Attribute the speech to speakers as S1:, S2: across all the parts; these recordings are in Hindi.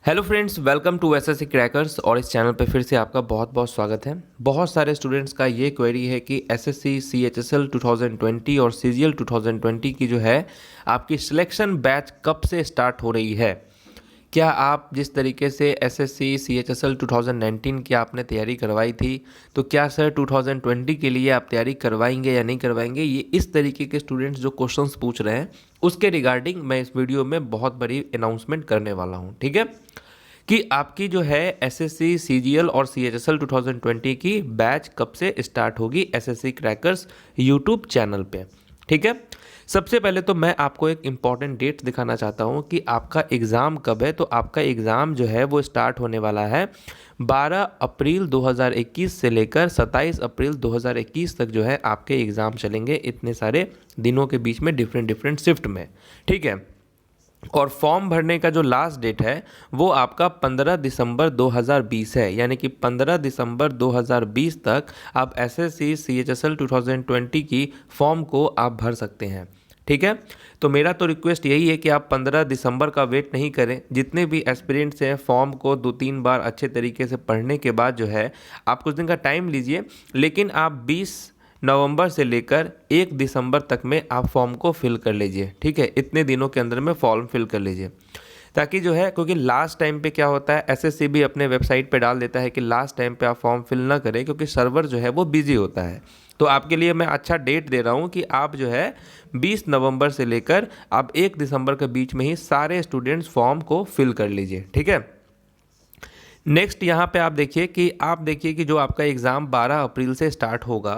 S1: Hello friends, welcome to SSC crackers. और इस चैनल पे फिर से आपका बहुत बहुत स्वागत है। बहुत सारे स्टूडेंट्स का ये क्वेरी है कि एसएससी सीएचएसएल 2020 और सीजीएल 2020 की जो है आपकी सिलेक्शन बैच कब से स्टार्ट हो रही है। क्या आप जिस तरीके से एसएससी सीएचएसएल 2019 की आपने तैयारी करवाई थी, तो क्या सर 2020 के लिए आप तैयारी करवाएंगे या नहीं करवाएंगे, ये इस तरीके के स्टूडेंट्स जो क्वेश्चंस पूछ रहे हैं उसके रिगार्डिंग मैं इस वीडियो में बहुत बड़ी अनाउंसमेंट करने वाला हूँ। ठीक है, कि आपकी जो है एसएससी सीजीएल और सीएचएसएल 2020 की बैच कब से स्टार्ट होगी एसएससी क्रैकर्स यूट्यूब चैनल पे। ठीक है, सबसे पहले तो मैं आपको एक इम्पॉर्टेंट डेट दिखाना चाहता हूँ कि आपका एग्ज़ाम कब है। तो आपका एग्ज़ाम जो है वो स्टार्ट होने वाला है 12 अप्रैल 2021 से लेकर 27 अप्रैल 2021 तक जो है आपके एग्ज़ाम चलेंगे, इतने सारे दिनों के बीच में डिफरेंट शिफ्ट में। ठीक है, और फॉर्म भरने का जो लास्ट डेट है वो आपका 15 दिसंबर 2020 है, यानी कि 15 दिसंबर 2020 तक आप एसएससी सीएचएसएल 2020 की फॉर्म को आप भर सकते हैं। ठीक है, तो मेरा तो रिक्वेस्ट यही है कि आप 15 दिसंबर का वेट नहीं करें। जितने भी एस्पिरेंट्स हैं फॉर्म को 2-3 बार अच्छे तरीके से पढ़ने के बाद जो है आप कुछ दिन का टाइम लीजिए, लेकिन आप 20 नवंबर से लेकर 1 दिसंबर तक में आप फॉर्म को फिल कर लीजिए। ठीक है, इतने दिनों के अंदर में फॉर्म फिल कर लीजिए, ताकि जो है, क्योंकि लास्ट टाइम पे क्या होता है, एसएससी भी अपने वेबसाइट पे डाल देता है कि लास्ट टाइम पे आप फॉर्म फिल ना करें क्योंकि सर्वर जो है वो बिजी होता है। तो आपके लिए मैं अच्छा डेट दे रहा हूँ कि आप जो है 20 नवंबर से लेकर आप 1 दिसंबर के बीच में ही सारे स्टूडेंट्स फॉर्म को फिल कर लीजिए। ठीक है, नेक्स्ट यहाँ पे आप देखिए कि जो आपका एग्ज़ाम 12 अप्रैल से स्टार्ट होगा,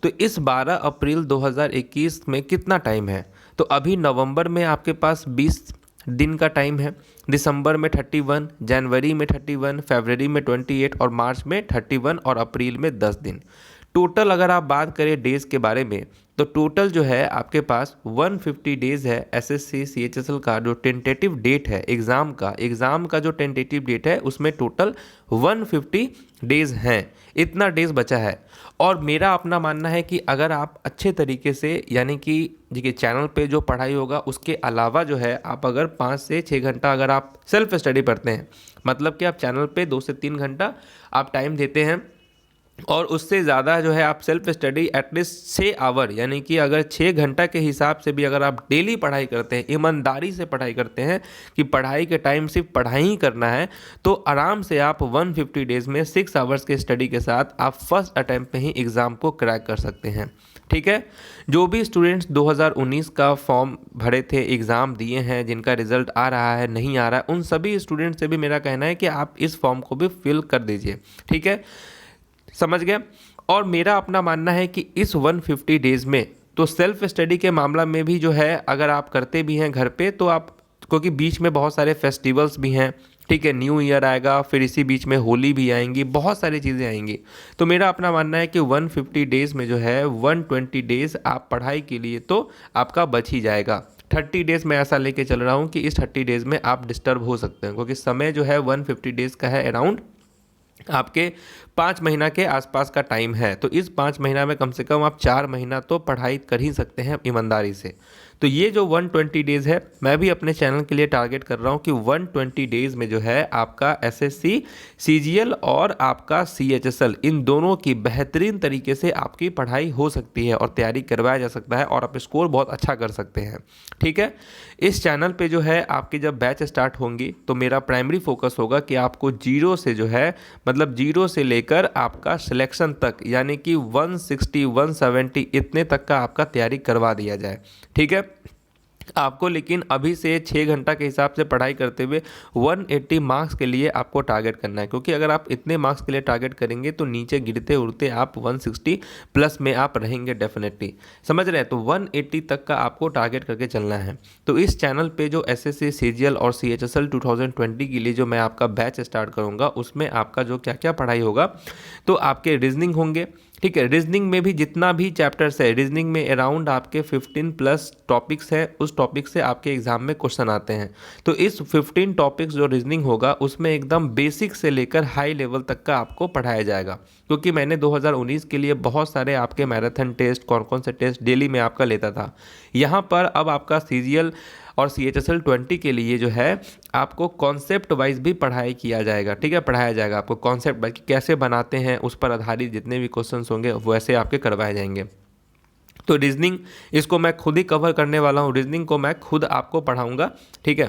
S1: तो इस 12 अप्रैल 2021 में कितना टाइम है। तो अभी नवंबर में आपके पास 20 दिन का टाइम है, दिसंबर में 31, जनवरी में 31, फरवरी में 28 और मार्च में 31 और अप्रैल में 10 दिन। टोटल अगर आप बात करें डेज़ के बारे में, तो टोटल जो है आपके पास 150 डेज़ है। एसएससी सीएचएसएल का जो टेंटेटिव डेट है एग्ज़ाम का जो टेंटेटिव डेट है उसमें टोटल 150 डेज़ हैं। इतना डेज़ बचा है। और मेरा अपना मानना है कि अगर आप अच्छे तरीके से, यानी कि देखिए चैनल पे जो पढ़ाई होगा उसके अलावा जो है आप अगर 5 से 6 घंटा अगर आप सेल्फ स्टडी पढ़ते हैं, मतलब कि आप चैनल पे 2 से 3 घंटा आप टाइम देते हैं, और उससे ज़्यादा जो है आप सेल्फ स्टडी एटलीस्ट 6 आवर, यानी कि अगर 6 घंटा के हिसाब से भी अगर आप डेली पढ़ाई करते हैं, ईमानदारी से पढ़ाई करते हैं कि पढ़ाई के टाइम सिर्फ पढ़ाई ही करना है, तो आराम से आप 150 डेज़ में 6 आवर्स के स्टडी के साथ आप फर्स्ट अटैम्प्ट में ही एग्ज़ाम को क्रैक कर सकते हैं। ठीक है, जो भी स्टूडेंट्स 2019 का फॉर्म भरे थे, एग्ज़ाम दिए हैं, जिनका रिजल्ट आ रहा है नहीं आ रहा है, उन सभी स्टूडेंट्स से भी मेरा कहना है कि आप इस फॉर्म को भी फिल कर दीजिए। ठीक है, समझ गए। और मेरा अपना मानना है कि इस 150 डेज़ में तो सेल्फ स्टडी के मामला में भी जो है अगर आप करते भी हैं घर पे, तो आप, क्योंकि बीच में बहुत सारे फेस्टिवल्स भी हैं, ठीक है, न्यू ईयर आएगा, फिर इसी बीच में होली भी आएंगी, बहुत सारी चीज़ें आएंगी। तो मेरा अपना मानना है कि 150 डेज़ में जो है 120 डेज़ आप पढ़ाई के लिए तो आपका बच ही जाएगा। 30 डेज़ में ऐसा लेके चल रहा हूँ कि इस 30 डेज़ में आप डिस्टर्ब हो सकते हैं, क्योंकि समय जो है 150 डेज़ का है, अराउंड आपके 5 महीना के आसपास का टाइम है। तो इस 5 महीना में कम से कम आप 4 महीना तो पढ़ाई कर ही सकते हैं ईमानदारी से। तो ये जो 120 डेज़ है, मैं भी अपने चैनल के लिए टारगेट कर रहा हूँ कि 120 डेज़ में जो है आपका एसएससी सीजीएल और आपका सीएचएसएल, इन दोनों की बेहतरीन तरीके से आपकी पढ़ाई हो सकती है और तैयारी करवाया जा सकता है और आप स्कोर बहुत अच्छा कर सकते हैं। ठीक है, इस चैनल पे जो है आपकी जब बैच स्टार्ट होंगी तो मेरा प्राइमरी फोकस होगा कि आपको जीरो से जो है, मतलब जीरो से लेकर आपका सिलेक्शन तक, यानी कि 160 170 इतने तक का आपका तैयारी करवा दिया जाए। ठीक है, आपको लेकिन अभी से 6 घंटा के हिसाब से पढ़ाई करते हुए 180 मार्क्स के लिए आपको टारगेट करना है, क्योंकि अगर आप इतने मार्क्स के लिए टारगेट करेंगे तो नीचे गिरते उड़ते आप 160 प्लस में आप रहेंगे डेफिनेटली। समझ रहे हैं, तो 180 तक का आपको टारगेट करके चलना है। तो इस चैनल पे जो एसएससी सीजीएल और सीएचएसएल 2020 के लिए जो मैं आपका बैच स्टार्ट करूँगा, उसमें आपका जो क्या क्या पढ़ाई होगा, तो आपके रीजनिंग होंगे। ठीक है, रीजनिंग में भी जितना भी चैप्टर्स है, रीजनिंग में अराउंड आपके 15 प्लस टॉपिक्स हैं, उस टॉपिक से आपके एग्जाम में क्वेश्चन आते हैं। तो इस 15 टॉपिक्स जो रीजनिंग होगा उसमें एकदम बेसिक से लेकर हाई लेवल तक का आपको पढ़ाया जाएगा, क्योंकि मैंने 2019 के लिए बहुत सारे आपके मैराथन टेस्ट, कौन कौन से टेस्ट डेली में आपका लेता था। यहाँ पर अब आपका सीजीएल और CHSL 20 के लिए जो है आपको कॉन्सेप्ट वाइज भी पढ़ाई किया जाएगा, ठीक है, पढ़ाया जाएगा आपको कॉन्सेप्ट वाइज कैसे बनाते हैं, उस पर आधारित जितने भी क्वेश्चंस होंगे वैसे आपके करवाए जाएंगे। तो रीजनिंग इसको मैं खुद ही कवर करने वाला हूँ, रीजनिंग को मैं खुद आपको पढ़ाऊंगा, ठीक है।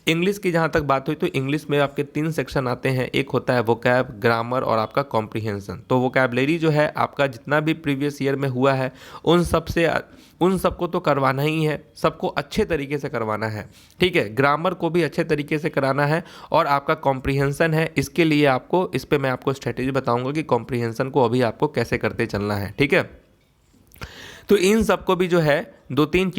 S1: इंग्लिश की जहाँ तक बात हुई तो इंग्लिश में आपके 3 सेक्शन आते हैं, एक होता है वोकैब, ग्रामर और आपका कॉम्प्रिहेंशन। तो वोकैबलरी जो है आपका जितना भी प्रीवियस ईयर में हुआ है उन सबको तो करवाना ही है, सबको अच्छे तरीके से करवाना है, ठीक है। ग्रामर को भी अच्छे तरीके से कराना है और आपका कॉम्प्रिहेंशन है, इसके लिए आपको इस पर मैं आपको स्ट्रेटेजी बताऊँगा कि कॉम्प्रिहेंशन को अभी आपको कैसे करते चलना है, ठीक है। तो इन सबको भी जो है 2-3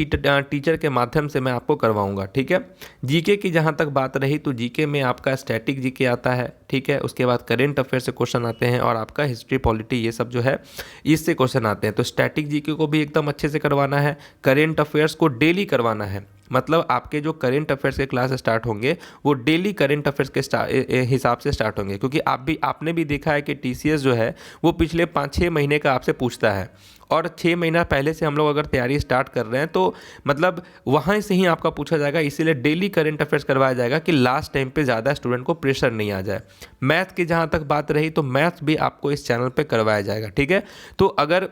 S1: टीचर के माध्यम से मैं आपको करवाऊंगा, ठीक है। जीके की जहाँ तक बात रही तो जीके में आपका स्टैटिक जीके आता है, ठीक है। उसके बाद करेंट अफेयर से क्वेश्चन आते हैं और आपका हिस्ट्री पॉलिटी ये सब जो है इससे क्वेश्चन आते हैं। तो स्टैटिक जीके को भी एकदम अच्छे से करवाना है, करेंट अफेयर्स को डेली करवाना है, मतलब आपके जो करेंट अफेयर्स के क्लास स्टार्ट होंगे वो डेली करेंट अफेयर्स के हिसाब से स्टार्ट होंगे, क्योंकि आपने भी देखा है कि TCS जो है वो पिछले 5-6 महीने का आपसे पूछता है और 6 महीना पहले से हम लोग अगर तैयारी स्टार्ट कर रहे हैं तो मतलब वहाँ से ही आपका पूछा जाएगा, इसीलिए डेली करेंट अफेयर्स करवाया जाएगा कि लास्ट टाइम पे ज़्यादा स्टूडेंट को प्रेशर नहीं आ जाए। मैथ की जहाँ तक बात रही तो मैथ्स भी आपको इस चैनल पे करवाया जाएगा, ठीक है। तो अगर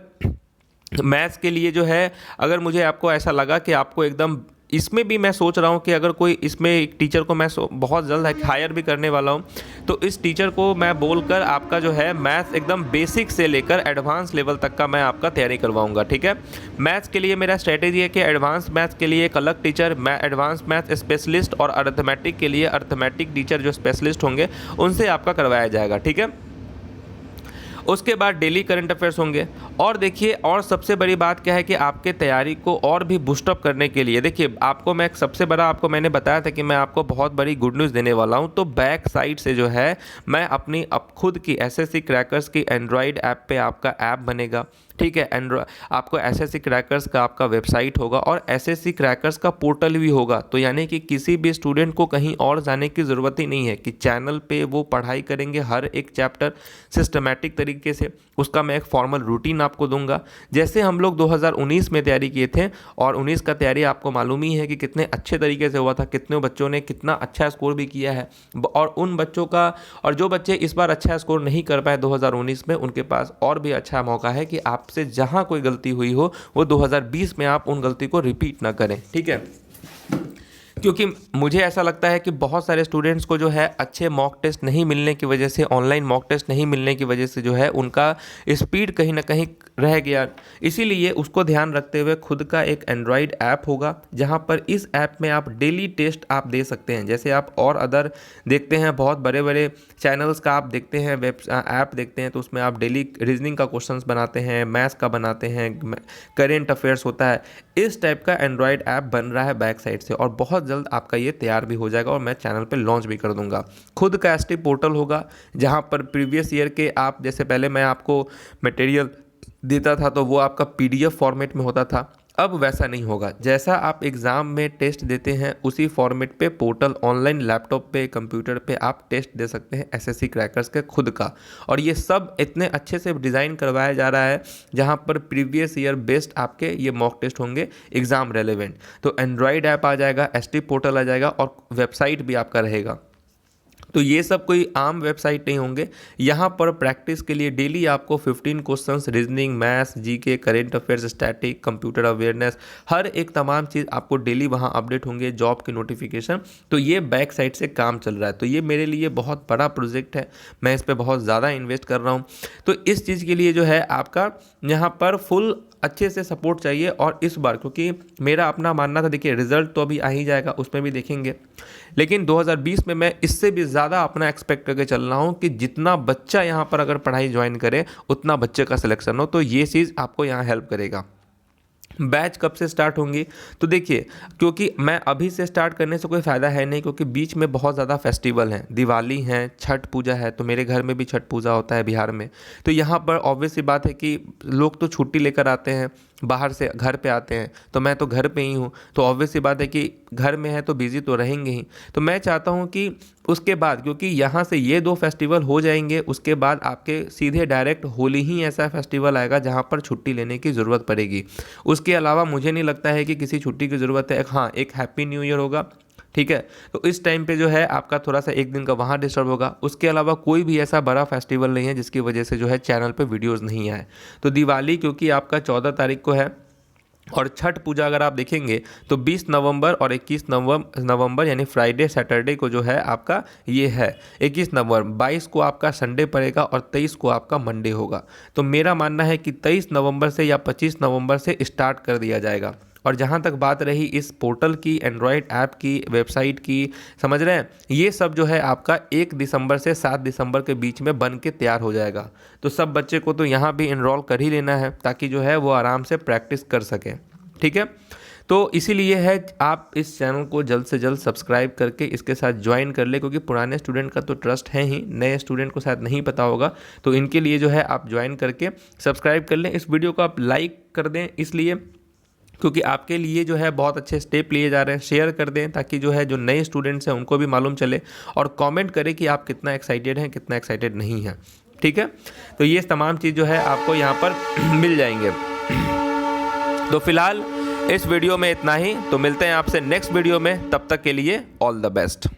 S1: मैथ्स के लिए जो है अगर मुझे आपको ऐसा लगा कि आपको एकदम इसमें भी मैं सोच रहा हूँ कि अगर कोई इसमें एक टीचर को मैं बहुत जल्द हायर भी करने वाला हूँ, तो इस टीचर को मैं बोलकर आपका जो है मैथ्स एकदम बेसिक से लेकर एडवांस लेवल तक का मैं आपका तैयारी करवाऊंगा, ठीक है। मैथ्स के लिए मेरा स्ट्रेटेजी है कि एडवांस मैथ्स के लिए एक अलग टीचर, मैं एडवांस मैथ स्पेशलिस्ट, और अर्थमेटिक के लिए अर्थमेटिक टीचर जो स्पेशलिस्ट होंगे उनसे आपका करवाया जाएगा, ठीक है। उसके बाद डेली करंट अफेयर्स होंगे। और देखिए, और सबसे बड़ी बात क्या है कि आपके तैयारी को और भी बूस्टअप करने के लिए देखिए आपको मैं सबसे बड़ा आपको मैंने बताया था कि मैं आपको बहुत बड़ी गुड न्यूज़ देने वाला हूं। तो बैक साइड से जो है मैं अपनी खुद की SSC क्रैकर्स की एंड्रॉयड ऐप पे आपका ऐप बनेगा, ठीक है। आपको SSC क्रैकर्स का आपका वेबसाइट होगा और SSC क्रैकर्स का पोर्टल भी होगा। तो यानी कि किसी भी स्टूडेंट को कहीं और जाने की ज़रूरत ही नहीं है कि चैनल पे वो पढ़ाई करेंगे हर एक चैप्टर सिस्टमेटिक तरीके से। उसका मैं एक फॉर्मल रूटीन आपको दूंगा, जैसे हम लोग 2019 में तैयारी किए थे, और 19 का तैयारी आपको मालूम ही है कि कितने अच्छे तरीके से हुआ था, कितने बच्चों ने कितना अच्छा स्कोर भी किया है। और उन बच्चों का, और जो बच्चे इस बार अच्छा स्कोर नहीं कर पाए 2019 में, उनके पास और भी अच्छा मौका है कि आपसे जहां कोई गलती हुई हो वो 2020 में आप उन गलती को रिपीट ना करें, ठीक है। क्योंकि मुझे ऐसा लगता है कि बहुत सारे स्टूडेंट्स को जो है अच्छे मॉक टेस्ट नहीं मिलने की वजह से, ऑनलाइन मॉक टेस्ट नहीं मिलने की वजह से जो है उनका स्पीड कहीं ना कहीं रह गया। इसीलिए उसको ध्यान रखते हुए खुद का एक एंड्रॉयड ऐप होगा, जहां पर इस ऐप में आप डेली टेस्ट आप दे सकते हैं। जैसे आप और अदर देखते हैं, बहुत बड़े बड़े चैनल्स का आप देखते हैं, ऐप देखते हैं, तो उसमें आप डेली रीजनिंग का क्वेश्चंस बनाते हैं, मैथ्स का बनाते हैं, करेंट अफेयर्स होता है। इस टाइप का एंड्रॉयड ऐप बन रहा है बैक साइड से, और बहुत जल्द आपका ये तैयार भी हो जाएगा और मैं चैनल पे लॉन्च भी कर दूंगा। खुद का ST पोर्टल होगा, जहां पर प्रीवियस ईयर के आप, जैसे पहले मैं आपको मटेरियल देता था तो वो आपका PDF फॉर्मेट में होता था, अब वैसा नहीं होगा। जैसा आप एग्ज़ाम में टेस्ट देते हैं उसी फॉर्मेट पे पोर्टल, ऑनलाइन लैपटॉप पे, कंप्यूटर पे आप टेस्ट दे सकते हैं SSC क्रैकर्स के खुद का। और ये सब इतने अच्छे से डिज़ाइन करवाया जा रहा है जहां पर प्रीवियस ईयर बेस्ड आपके ये मॉक टेस्ट होंगे एग्ज़ाम रेलेवेंट। तो एंड्रॉयड ऐप आ जाएगा, ST पोर्टल आ जाएगा, और वेबसाइट भी आपका रहेगा। तो ये सब कोई आम वेबसाइट नहीं होंगे। यहाँ पर प्रैक्टिस के लिए डेली आपको 15 questions, reasoning, maths, GK, current affairs, static, computer awareness, हर एक तमाम चीज़ आपको डेली वहाँ अपडेट होंगे, जॉब के नोटिफिकेशन। तो ये बैक साइड से काम चल रहा है। तो ये मेरे लिए बहुत बड़ा प्रोजेक्ट है, मैं इस पर बहुत ज़्यादा इन्वेस्ट कर रहा हूँ। तो इस चीज़ के लिए जो है आपका यहाँ पर फुल अच्छे से सपोर्ट चाहिए। और इस बार, क्योंकि मेरा अपना मानना था, देखिए रिजल्ट तो अभी आ ही जाएगा, उसमें भी देखेंगे, लेकिन 2020 में मैं इससे भी ज़्यादा अपना एक्सपेक्ट करके चल रहा हूँ कि जितना बच्चा यहाँ पर अगर पढ़ाई ज्वाइन करे उतना बच्चे का सिलेक्शन हो। तो ये चीज़ आपको यहाँ हेल्प करेगा। बैच कब से स्टार्ट होंगी, तो देखिए, क्योंकि मैं अभी से स्टार्ट करने से कोई फ़ायदा है नहीं, क्योंकि बीच में बहुत ज़्यादा फेस्टिवल हैं, दिवाली है, छठ पूजा है। तो मेरे घर में भी छठ पूजा होता है बिहार में। तो यहाँ पर ऑब्वियस सी बात है कि लोग तो छुट्टी लेकर आते हैं, बाहर से घर पे आते हैं, तो मैं तो घर पे ही हूँ, तो ऑब्वियस सी बात है कि घर में है तो बिज़ी तो रहेंगे ही। तो मैं चाहता हूँ कि उसके बाद, क्योंकि यहाँ से ये 2 फेस्टिवल हो जाएंगे, उसके बाद आपके सीधे डायरेक्ट होली ही ऐसा फेस्टिवल आएगा जहाँ पर छुट्टी लेने की ज़रूरत पड़ेगी। उसके अलावा मुझे नहीं लगता है कि किसी छुट्टी की ज़रूरत है। हाँ, एक हैप्पी न्यू ईयर होगा, ठीक है, तो इस टाइम पे जो है आपका थोड़ा सा एक दिन का वहाँ डिस्टर्ब होगा। उसके अलावा कोई भी ऐसा बड़ा फेस्टिवल नहीं है जिसकी वजह से जो है चैनल पे वीडियोस नहीं आए। तो दिवाली क्योंकि आपका 14 तारीख को है, और छठ पूजा अगर आप देखेंगे तो 20 नवंबर और 21 नवंबर यानी फ्राइडे सैटरडे को जो है आपका ये है 21 नवंबर, 22 को आपका संडे पड़ेगा और 23 को आपका मंडे होगा। तो मेरा मानना है कि 23 नवंबर से या 25 नवंबर से स्टार्ट कर दिया जाएगा। और जहाँ तक बात रही इस पोर्टल की, एंड्रॉयड ऐप की, वेबसाइट की, समझ रहे हैं, ये सब जो है आपका 1 दिसंबर से 7 दिसंबर के बीच में बन के तैयार हो जाएगा। तो सब बच्चे को तो यहाँ भी इनरोल कर ही लेना है ताकि जो है वो आराम से प्रैक्टिस कर सकें, ठीक है। तो इसीलिए है आप इस चैनल को जल्द से जल्द सब्सक्राइब करके इसके साथ ज्वाइन कर ले, क्योंकि पुराने स्टूडेंट का तो ट्रस्ट है ही, नए स्टूडेंट को शायद नहीं पता होगा, तो इनके लिए जो है आप ज्वाइन करके सब्सक्राइब कर लें। इस वीडियो को आप लाइक कर दें इसलिए क्योंकि आपके लिए जो है बहुत अच्छे स्टेप लिए जा रहे हैं। शेयर कर दें ताकि जो है जो नए स्टूडेंट्स हैं उनको भी मालूम चले, और कमेंट करें कि आप कितना एक्साइटेड हैं, कितना एक्साइटेड नहीं हैं, ठीक है। तो ये तमाम चीज़ जो है आपको यहाँ पर मिल जाएंगे। तो फिलहाल इस वीडियो में इतना ही, तो मिलते हैं आपसे नेक्स्ट वीडियो में, तब तक के लिए ऑल द बेस्ट।